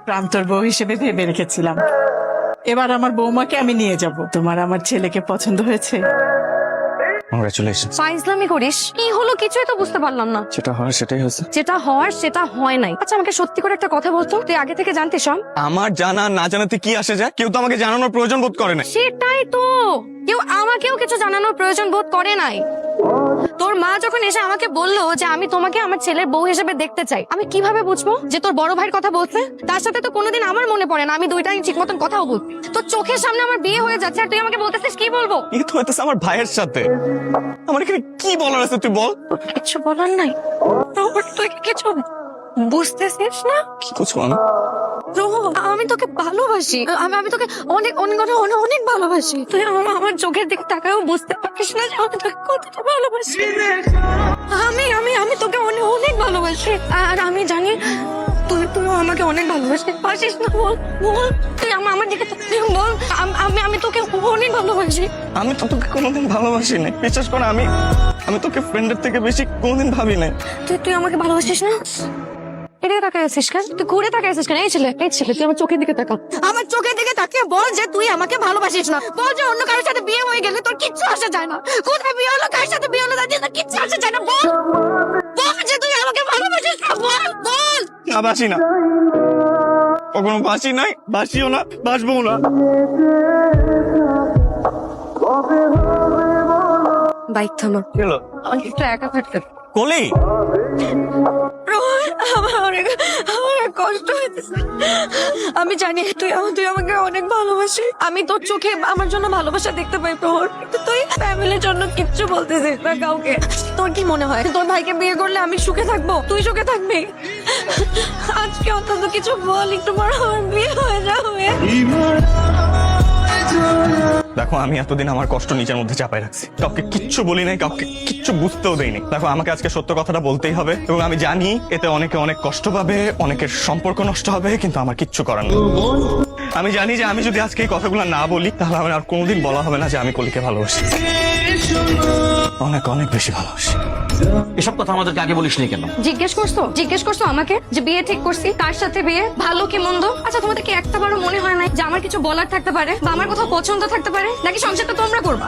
প্রান্তর বউ হিসেবে ভেবে রেখেছিলাম, এবার আমার বৌমাকে আমি নিয়ে যাব। তোমার আমার ছেলেকে পছন্দ হয়েছে? কংগ্রাচুলেশন। ফাইজলামি করিস? কি হলো কিছুই তো বুঝতে পারলাম না। যেটা হয় সেটাই হয়েছে। যেটা হওয়ার সেটা হয় নাই। আচ্ছা আমাকে সত্যি করে একটা কথা বলতো, তুই আগে থেকে জানতিস সব? আমার জানা না জানাতে কি আসে যায়? কেউ তো আমাকে জানানোর প্রয়োজন বোধ করে না। সেটাই তো, কেউ আমাকেও কিছু জানানোর প্রয়োজন বোধ করে নাই। তোর মা যখন এসে আমাকে বললো যে আমি তোমাকে আমার ছেলের বউ হিসেবে দেখতে চাই, আমি কিভাবে বুঝবো যে তোর বড় ভাইয়ের কথা বলছে? তার সাথে তো কোনোদিন আমার মনে পড়ে না আমি দুইটাই ঠিক মতন কথাও বলছি। তোর চোখের সামনে আমার বিয়ে হয়ে যাচ্ছে আর তুই আমাকে বলতেছিস কি বলবো? এই তো হইতেছে আমার ভাইয়ের সাথে। আমার এখানে কি বলার আছে তুই বল। কিছু বলার নাই? তুই কিছু বুঝতেছিস না? কি করছো আমি? আমি তোকে ভালোবাসি, আমি তোকে অনেক অনেক অনেক অনেক অনেক ভালোবাসি। তুই আমার চোখের দিকে তাকাও বুঝতে পারিস না যে আমি তোকে কতটা ভালোবাসি। আমি আমি আমি তোকে অনেক অনেক ভালোবাসি আর আমি জানি তুইও আমাকে অনেক ভালোবাসিস না? বল বল, তুই আমার দিকে তাকিয়ে বল আমি তোকে অনেক ভালোবাসি। আমি তো তোকে কোনোদিন ভালোবাসি নাই, বিশ্বাস কর। আমি তোকে ফ্রেন্ডের থেকে বেশি কোনোদিন ভাবি নাই। তুই আমাকে ভালোবাসিস না? এদিকে তাকায় আছিস কেন? তুই ঘুরে তাকায় আছিস কেন? এই ছেলে তুই আমার চোখের দিকে তাকা। আমার চোখের দিকে তাকিয়ে বল যে তুই আমাকে ভালোবাসিস না। বল যে অন্য কারোর সাথে বিয়ে হয়ে গেলে তোর কিচ্ছু আসে যায় না। কোথায় বিয়ে হলো, কার সাথে বিয়ে হলো, তার কিচ্ছু আসে যায় না। বল বল যে তুই আমাকে ভালোবাসিস না। বল বল। না, বাসি না, কখনো বাসি নাই, বাসিও না, বাসবো না। বাইক থামা, চলো আমাকে একটু একা থাকতে কলি। আমার অনেক কষ্ট হইতেছে। আমি জানি তুই আমাকে অনেক ভালোবাসিস। আমি তোর চোখে আমার জন্য ভালোবাসা দেখতে পাই প্রহর, কিন্তু তুই ফ্যামিলির জন্য কিচ্ছু বলতেছিস না কাউকে। তোর কি মনে হয় তোর ভাইকে বিয়ে করলে আমি সুখে থাকবো, তুই সুখে থাকবি? আজকে অন্তত কিছু বল, একটু বড় আমার বিয়ে হয়ে যাবে। দেখো, আমি এতদিন আমার কষ্ট নিজের মধ্যে চাপাই রাখছি, কাউকে কিচ্ছু বলি নাই, কাউকে কিচ্ছু বুঝতেও দেইনি। দেখো, আমাকে আজকে সত্য কথাটা বলতেই হবে, এবং আমি জানি এতে অনেকে অনেক কষ্ট পাবে, অনেকের সম্পর্ক নষ্ট হবে, কিন্তু আমার কিচ্ছু করার নেই। আমি জানি যে আমি যদি আজকে এই কথাগুলো না বলি তাহলে আমার আর কোনোদিন বলা হবে না যে আমি কলিকে ভালোবাসি, অনেক অনেক বেশি ভালোবাসি। এসব কথা আমাদেরকে আগে বলিস নি কেন? জিজ্ঞেস করছো আমাকে যে বিয়ে ঠিক করছি, কার সাথে বিয়ে, ভালো কি মন্দ? আচ্ছা তোমাদের কি একটা বারও মনে হয় না যে আমার কিছু বলার থাকতে পারে বা আমার কোথাও পছন্দ থাকতে পারে, নাকি সংসারটা তোমরা করবা?